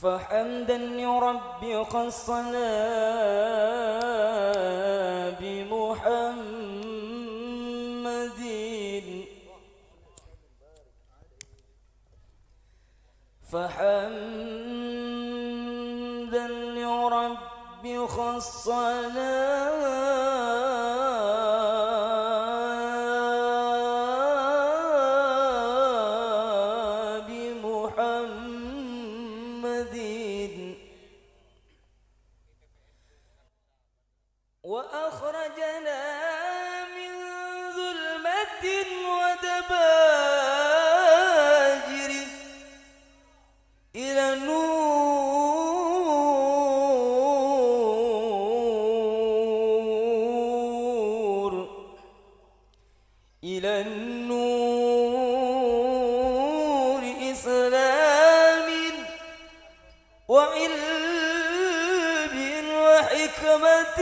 فحمدا يربي خصنا بمحمد، فحمدا يربي خصنا وأخرجنا من ظلمة ودباجر إلى النور، إلى النور إسلام وعلم وحكمة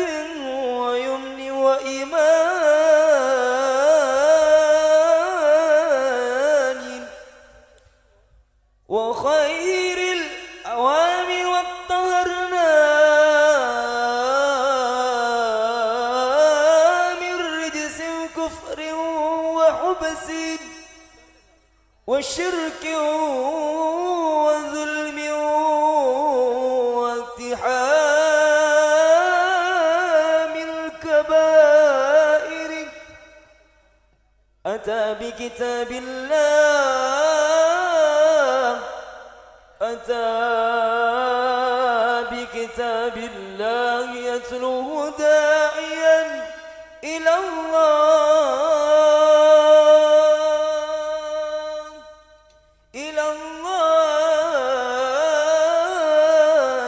ويمن وإيمان وخير الأوام، واطهرنا من رجس كفر وحبس وشرك وظلم واقتحام الكبائر. أتى بكتاب الله، أتى بكتاب الله يتلوه داعيا إلى الله، إلى الله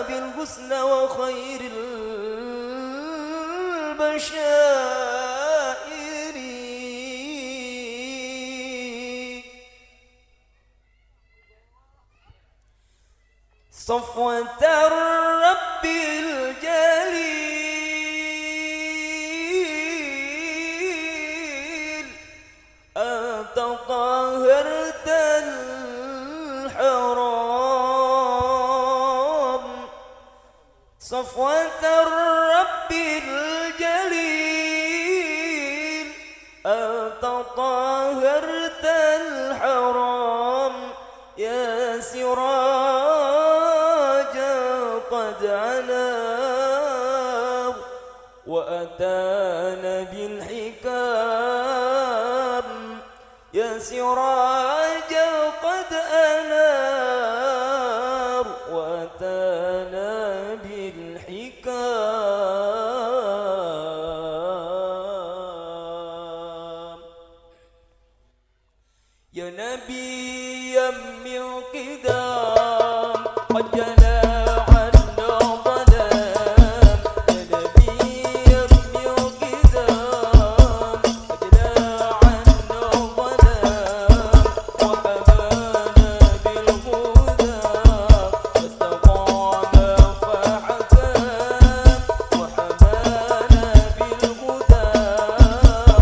بالحسنى وخير البشائر. صفوة الرب الجليل، أنت طهرت الحرام. صفوة الرب الجليل، أنت طهرت الحرام. يا سراجا قد عناه وأتانا بالحكام. يا سراجا قد أنار وأتانا بالحكام. يا نبيا من قدام قد جنى عنا ظلام. يا نبيا من قدام قد جنى عنا ظلام، وحمانا بالهدى واستقام فحكام. وحمانا بالهدى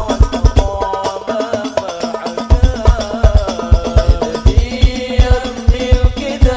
واستقام فحكام. يا نبيا من قدام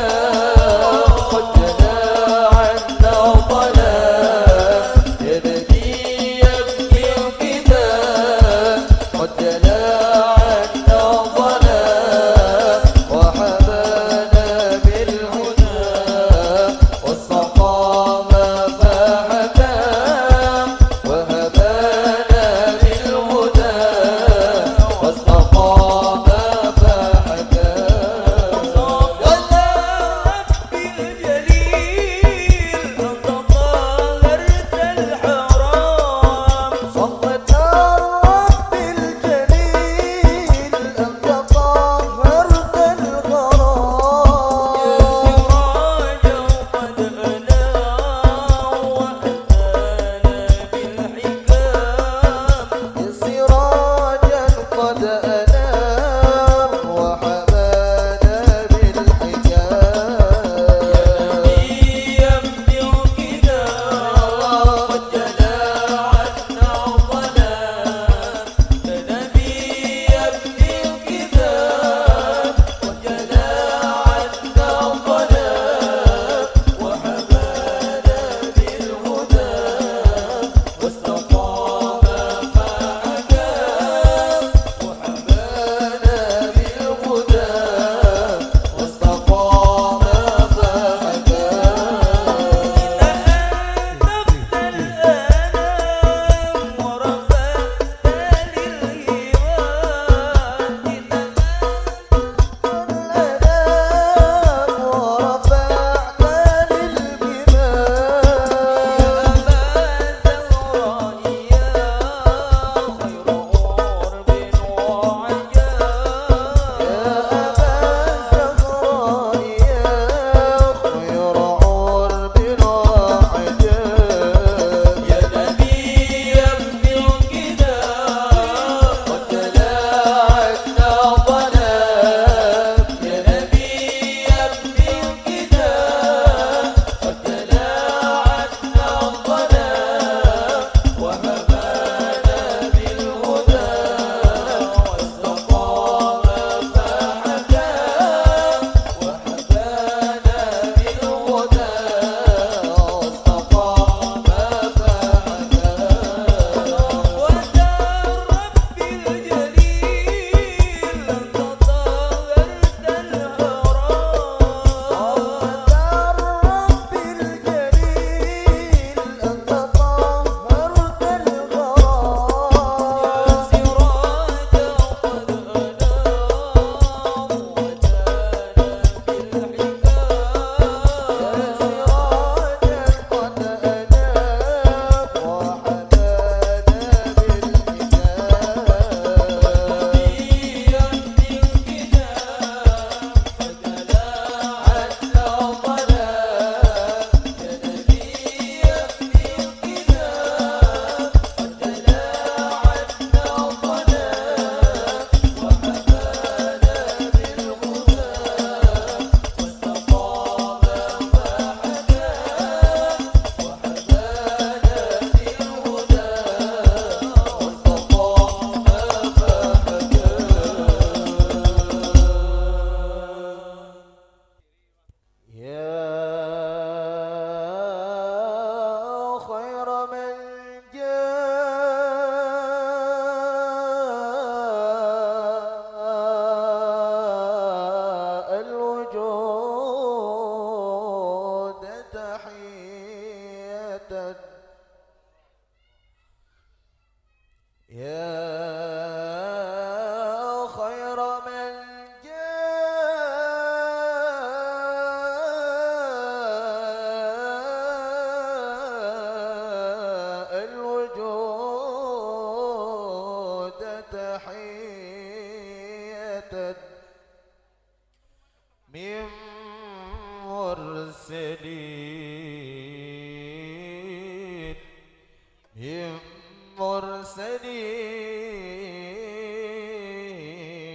من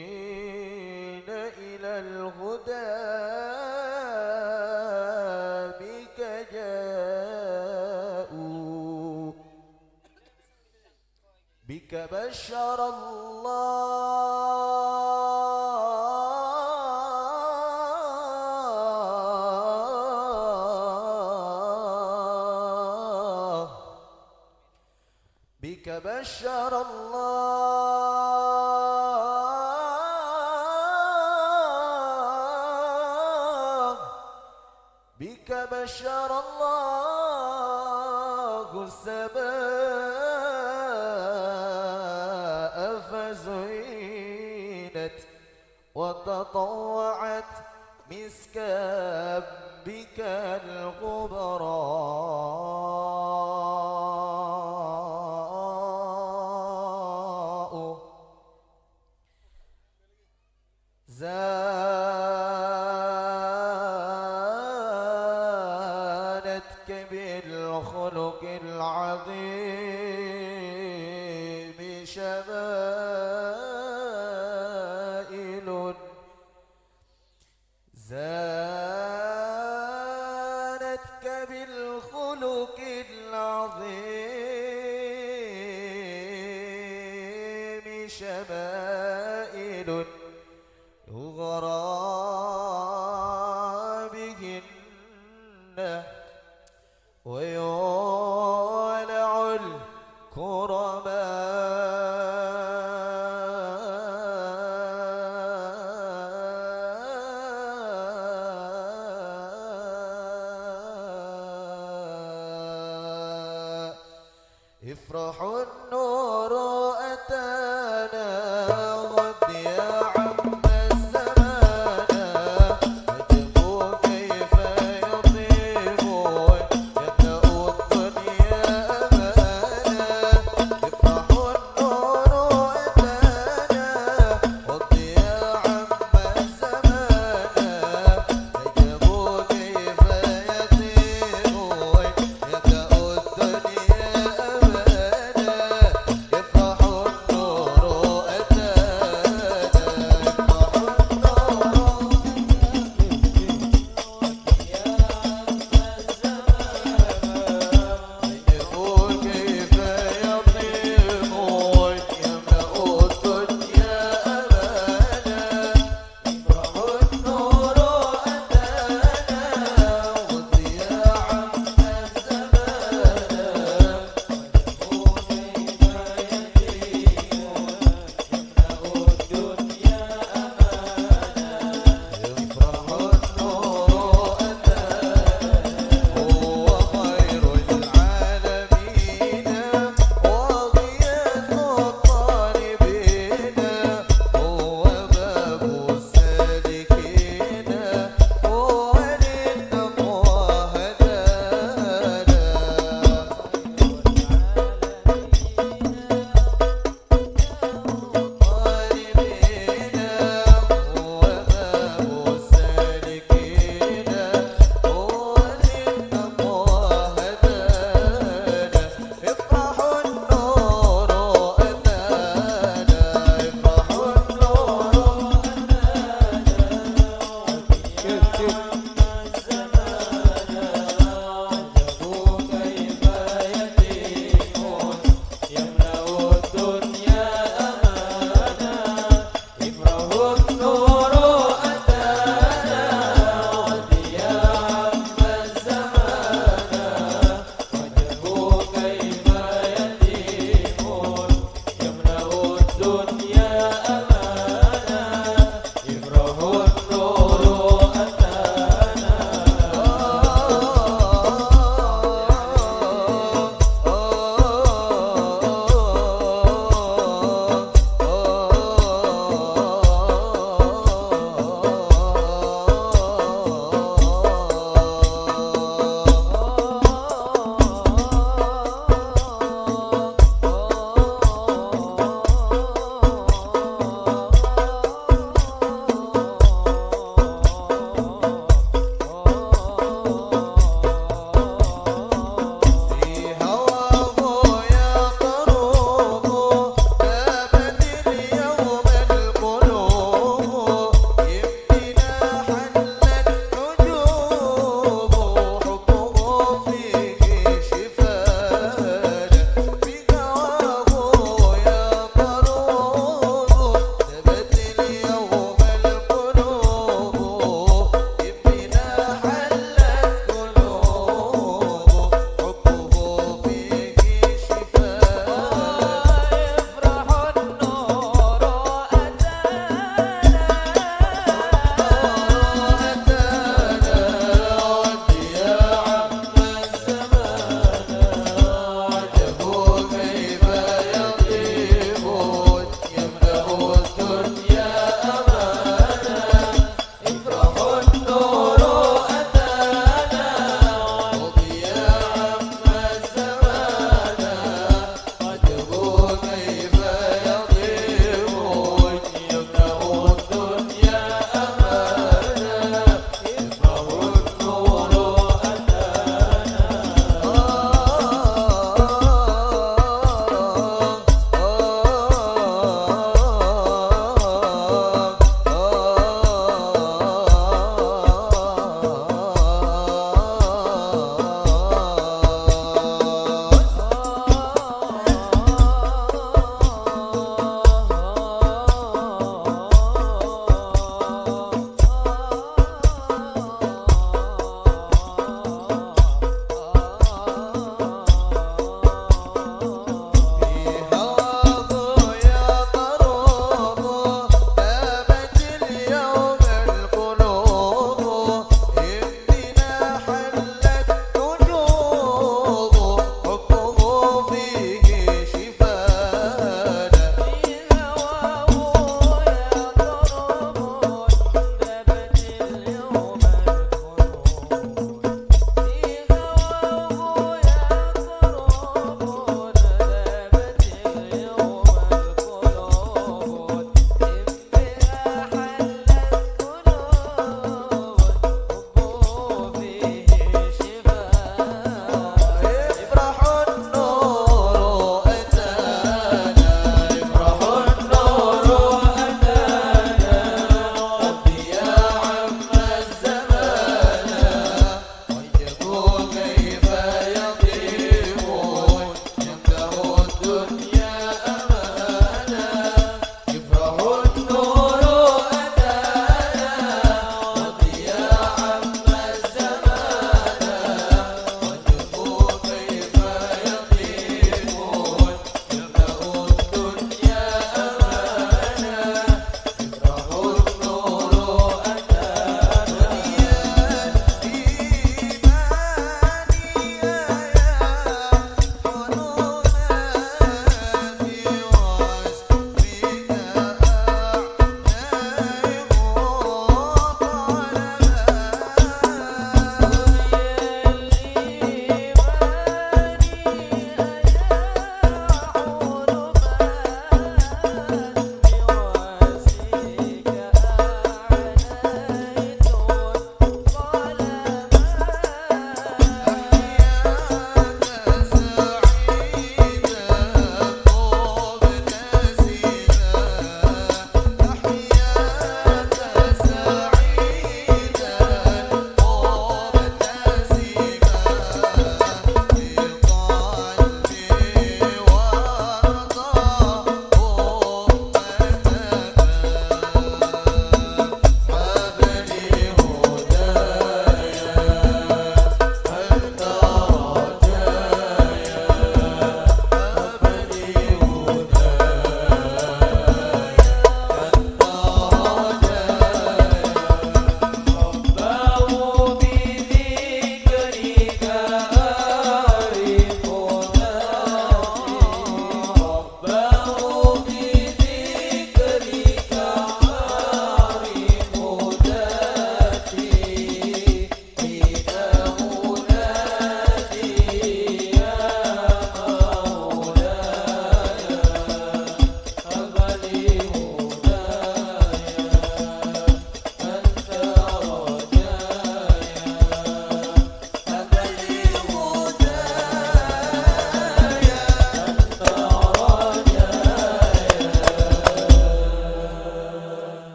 مرسلين إلى الهدى بك جاءوا بك بشر الله بك بشر الله بك بشر الله السماء فزينت وتطوعت مسكا بك الغبراء زانتك بالخلق العظيم شمائل زانتك بالخلق العظيم شمائل يغرى بهن ويولع الكرماء افرح النور أتانا غد يا عم الزمان عجبوا كيف يطيب يملأ الدنيا أمانا افرح النور أتانا غد يا عم الزمان عجبوا كيف يطيب يملأ الدنيا أمانا افرح النور أتانا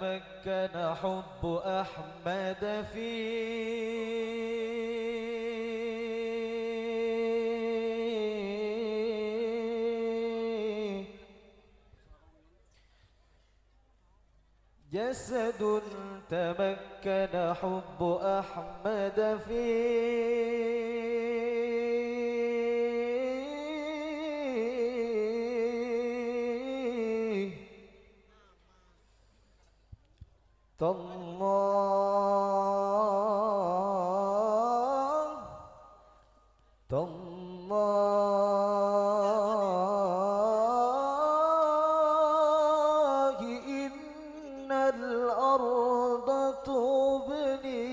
تمكن حب أحمد فيه جسد تمكن حب أحمد فيه تالله إن الأرض تبني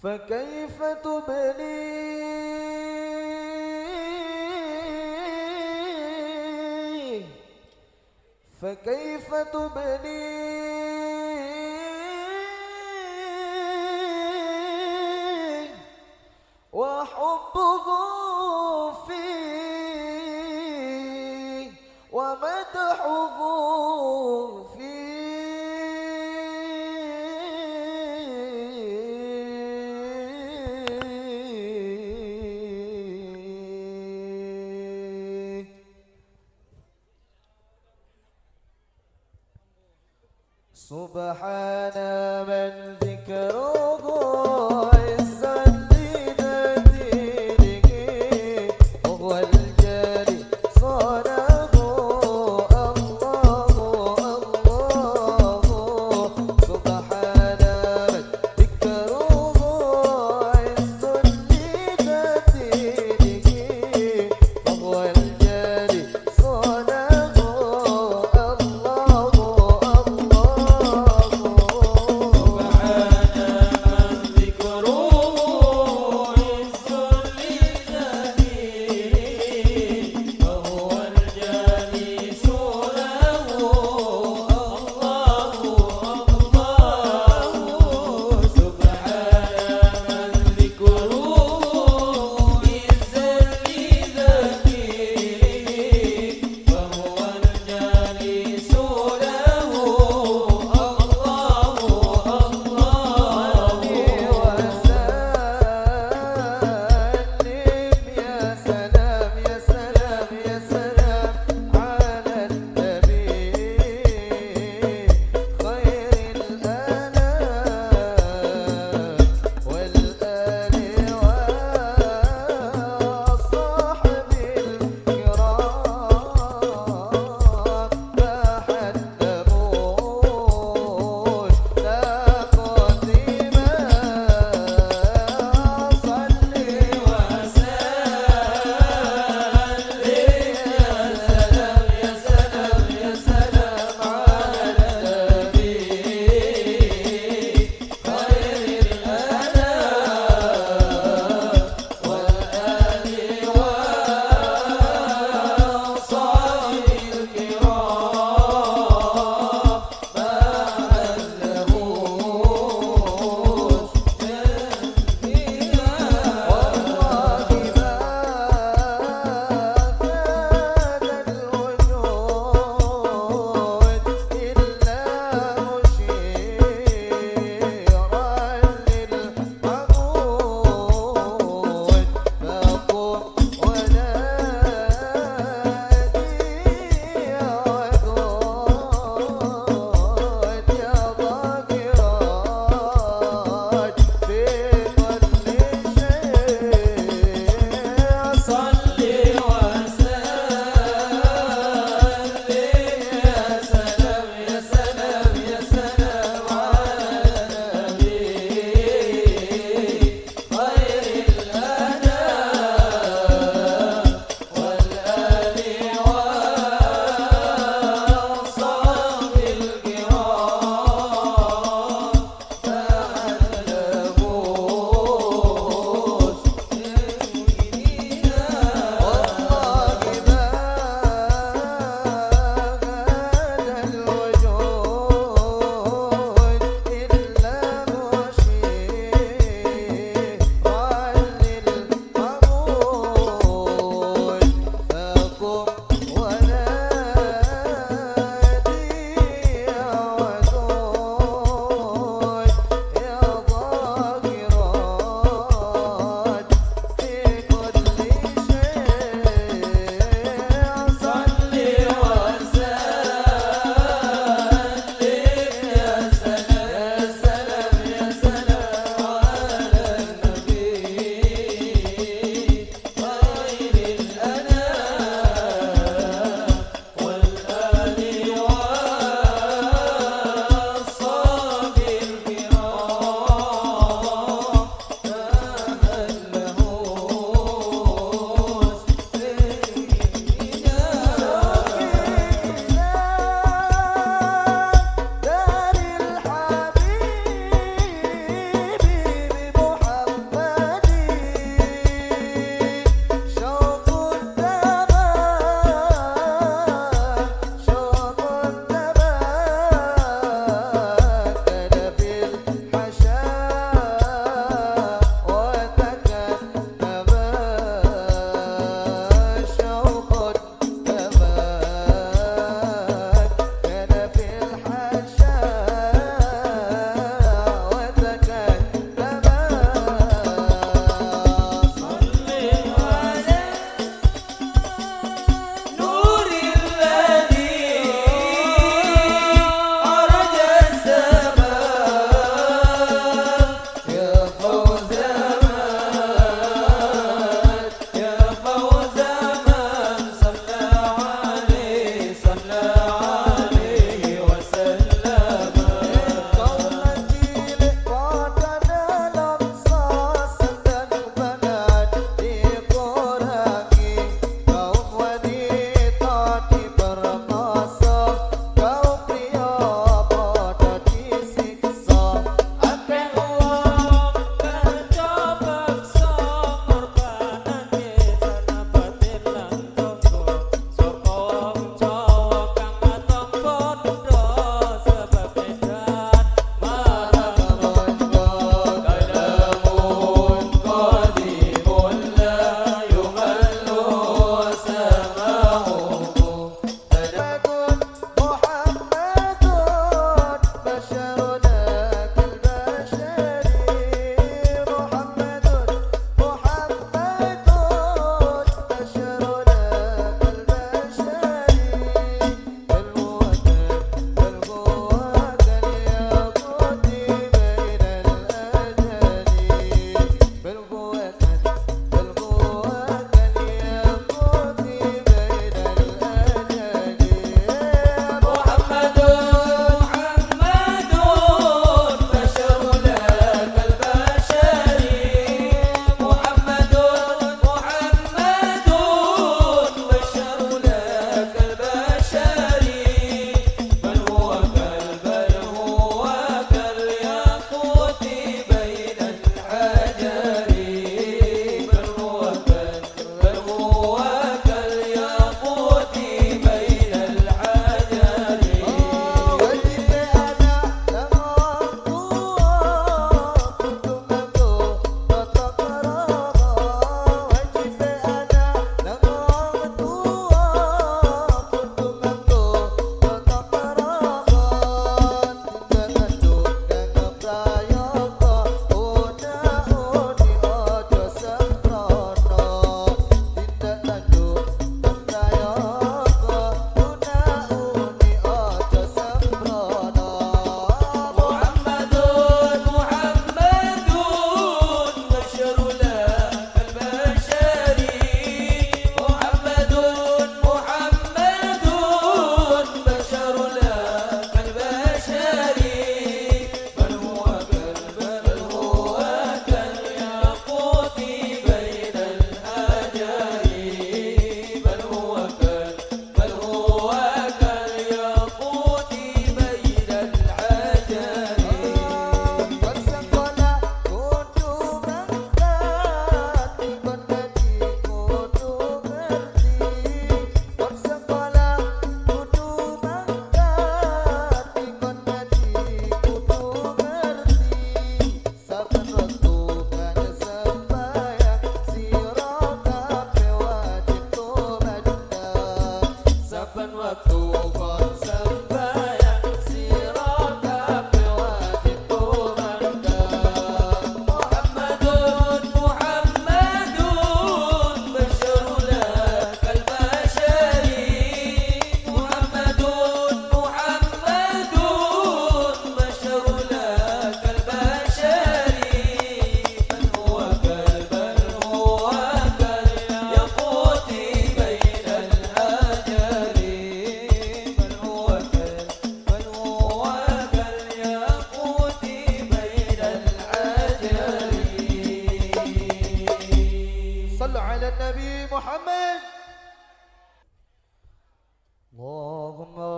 فكيف تبني فكيف تبني وحبه فيه ومدحه فيه سبحان من ذكره عزا لنذيره وهو الجلي صانه الله الله سبحان من ذكره عزا لنذيره وهو الجلي صانه الله الله سبحان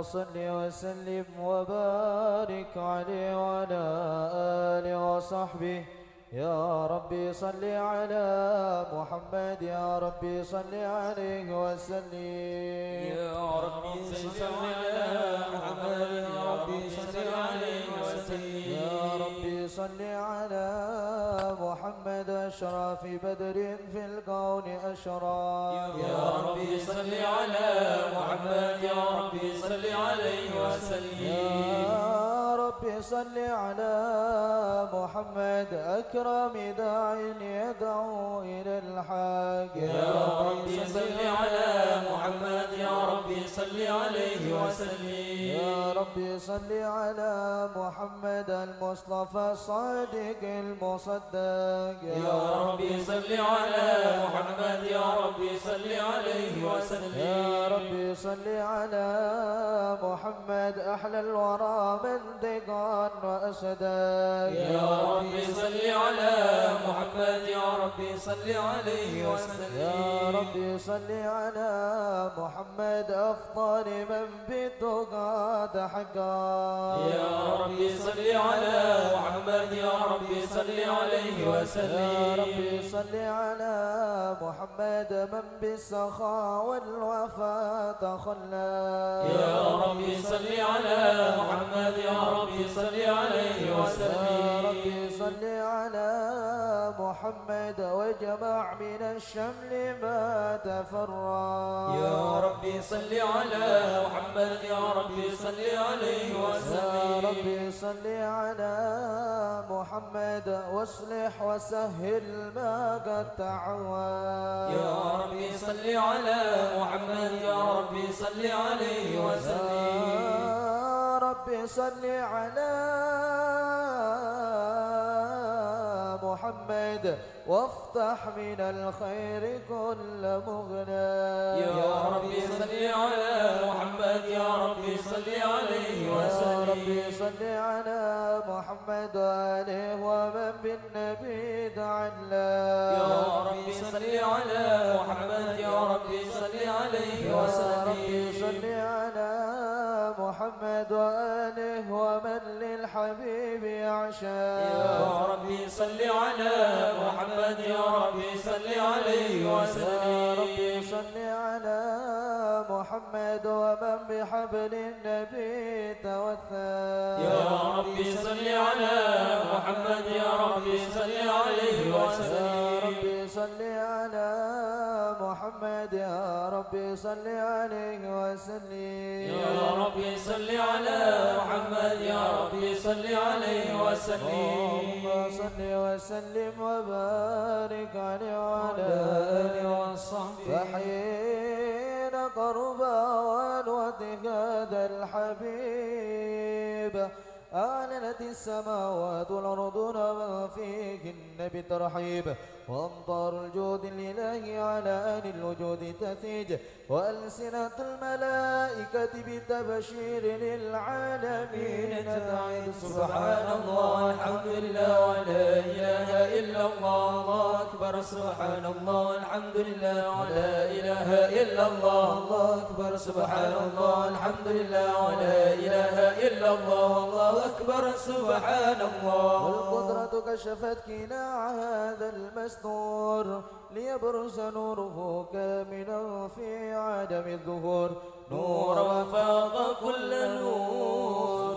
صل وسلم وبارك عليه وعلى آله وصحبه. يا ربي صل على محمد، يا ربي صل عليه وسلم. يا ربي صل على محمد، يا ربي صل عليه وسلم. يا ربي صل على محمد أشرف بدر في الكون أشرف. يا ربي صل على محمد، يا ربي صل عليه وسلم. يا ربي صل على محمد أكرم داع يدعو إلى الحق. يا ربي صل على محمد، يا ربي صل عليه وسلم. يا ربي صل على محمد المصطفى الصادق المصدق. يا ربي صل على محمد، يا ربي صل عليه وسلم. يا ربي صل على محمد أحلى الورى منطقا وأسدا. يا ربي صل على محمد، يا ربي صل عليه وسلم. يا ربي صل على محمد أفضل من بالتقى حقا. يا ربي صل على محمد، يا ربي صل عليه وسلم. يا ربي صل على محمد من بالسخاء والوفاء تخلى. يا ربي صل على محمد، يا ربي صل عليه وسلم. يا ربي صل على محمد وجمع من الشمل ما تفرق. يا ربي صل على محمد، يا ربي صل عليه وسلم. يا ربي صل على محمد واصلح وسهل ما قد تعود. يا ربي صل على محمد، يا ربي صل عليه وسلم. يا ربي صل على محمد وافتح من الخير كل مغنى. يا ربي صل على محمد، يا ربي صل عليه يا وسلم. ربي صل على محمد وآله ومن بالنبي تعلى. يا ربي صل على محمد، يا ربي صل عليه يا وسلم. ربي صل على محمد وآله ومن للحبيب يعشى. يا ربي صل على محمد، يا ربي صل عليه وسلم. يا ربي صل على محمد ومن بحبل النبي توثى. يا ربي صل على محمد، يا ربي صل عليه وسلم. يا ربي صل على محمد، يا ربي صل عليه وسلم. يا ربي صل على محمد، يا ربي صل عليه وسلم. اللهم صل وسلم وبارك عليه وعلى آله وصحبه. فحين قرب ونوة هذا الحبيب أعلنت السماوات والأرض وما فيهن بالترحيب، وأمطار الجود الإلهي على أهل الوجود تثيج، وألسنة الملائكة بالتبشير للعالمين تعيد. سبحان الله، الحمد لله، ولا إله إلا الله، الله أكبر. سبحان الله، الحمد لله، ولا إله إلا الله، الله أكبر. سبحان الله، الحمد لله، ولا إله إلا الله، الله أكبر. سبحان الله. والقدرة كشفت كناع هذا المستور ليبرز نوره كاملا في عدم الظهور. نورا فاق كل نور.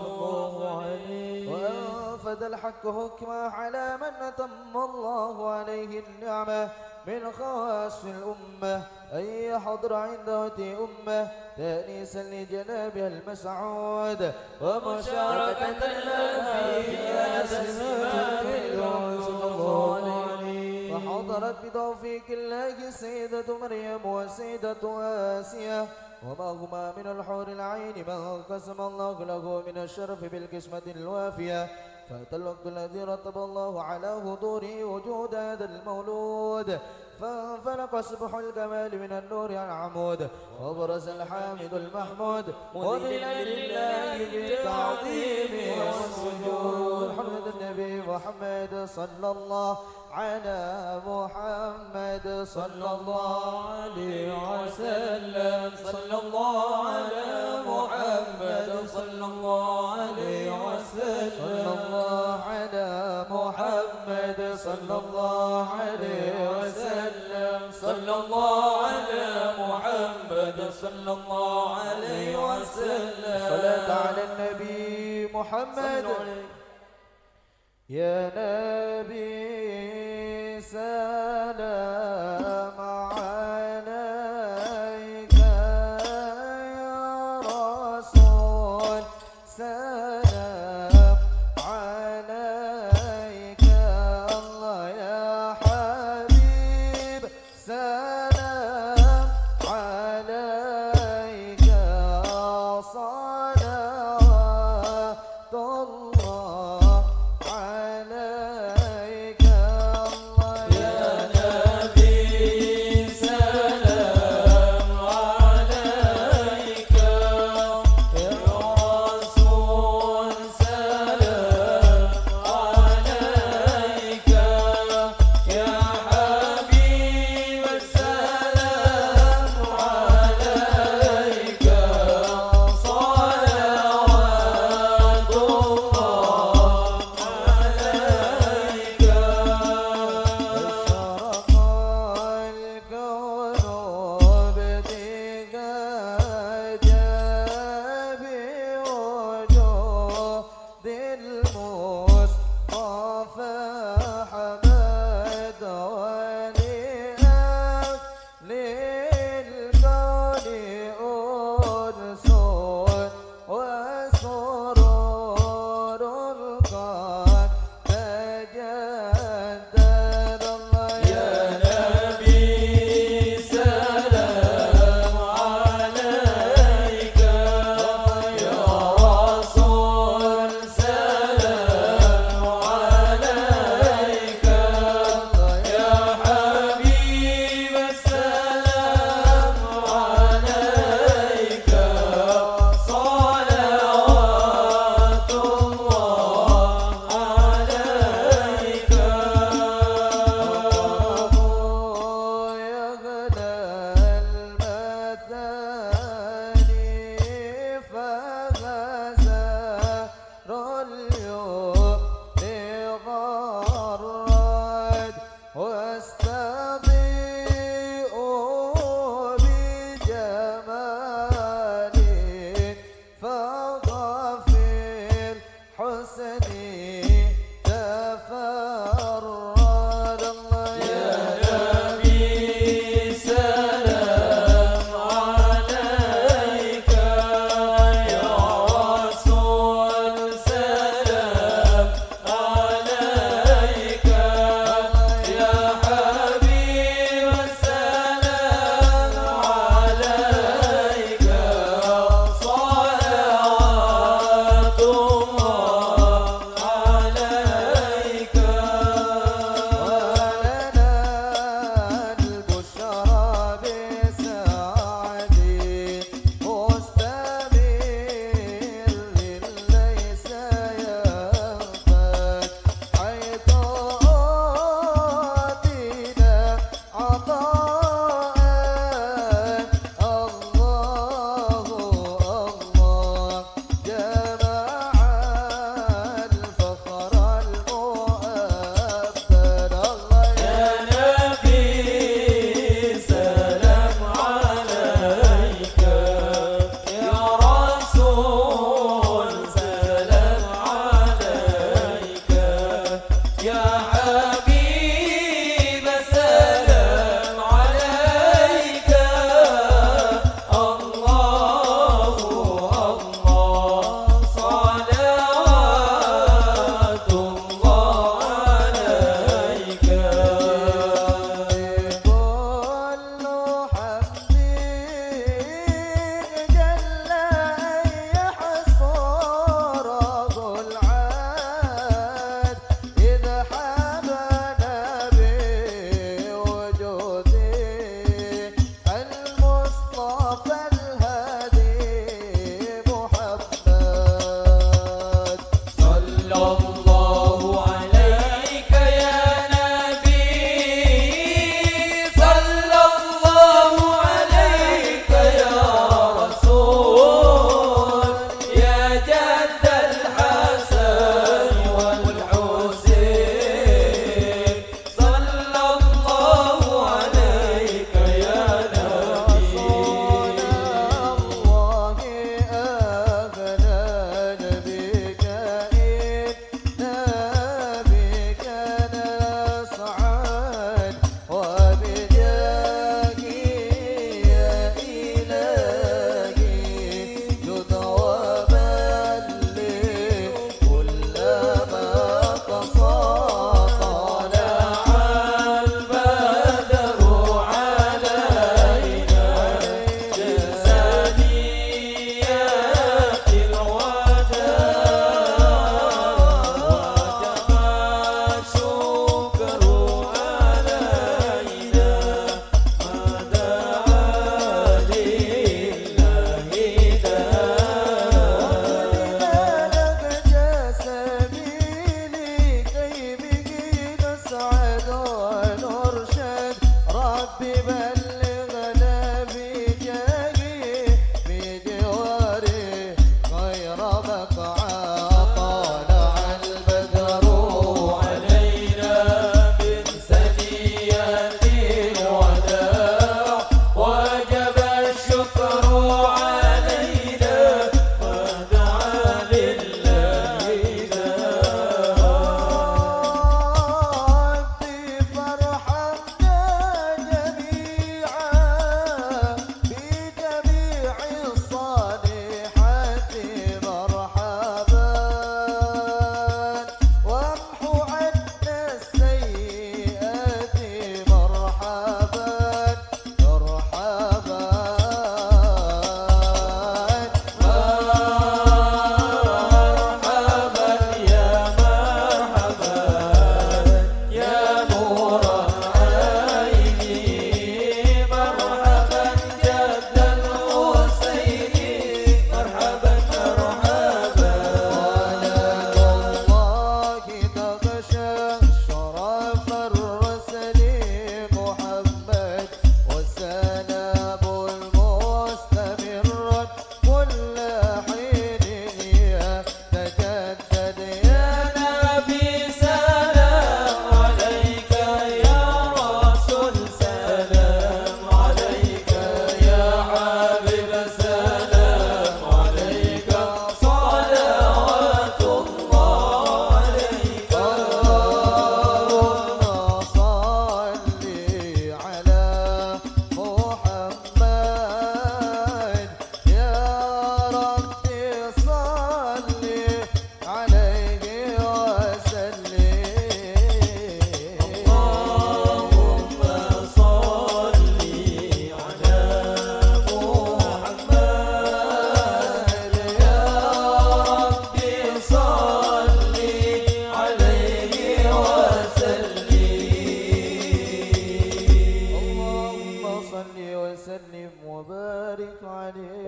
وأنفذ الحق حكمه على من أتم الله عليه النعمة من خواص الأمة، أن يحضر عند وتي أمة تأنيسا لجنابها المسعود ومشاركة له في أسماء الله. فحضرت بتوفيق الله السيدة مريم والسيدة آسيا وما هما من الحور العين ما قسم الله له من الشرف بالقسمة الوافية. فأتى الوقت الذي رتب الله على حضوره وجود هذا المولود، فانفلق سبح الكمال من النور عن عمود، وبرز الحامد المحمود وذل لله بالتعظيم والسجود. حمد النبي محمد صلى الله على محمد صلى الله عليه وسلم. صلى الله على محمد صلى الله عليه وسلم. صلاة على النبي محمد. يا نبي سلام عليك، يا رسول سلام عليك، الله يا حبيب سلام عليك، صلوات الله عليك، الله يا نبي سلام عليك، يا رسول سلام عليك، يا حبيب السلام عليك، صلوات الله عليك. اشرق الكون بابتهاج بوجود المصطفى حمد، ولأهل الكون أنس وسرور قد تجدد، الله يا نبي سلام عليك، يا رسول سلام عليك، يا حبيب السلام عليك، صلوات الله عليك. يغلى المثاني فغزار اليوم غرد، واستضيء بجمال فغفل حسني تفرد، الله يا نبي سلام عليك، يا رسول سلام عليك، يا حبيب السلام عليك، صلوات الله وبارك عليه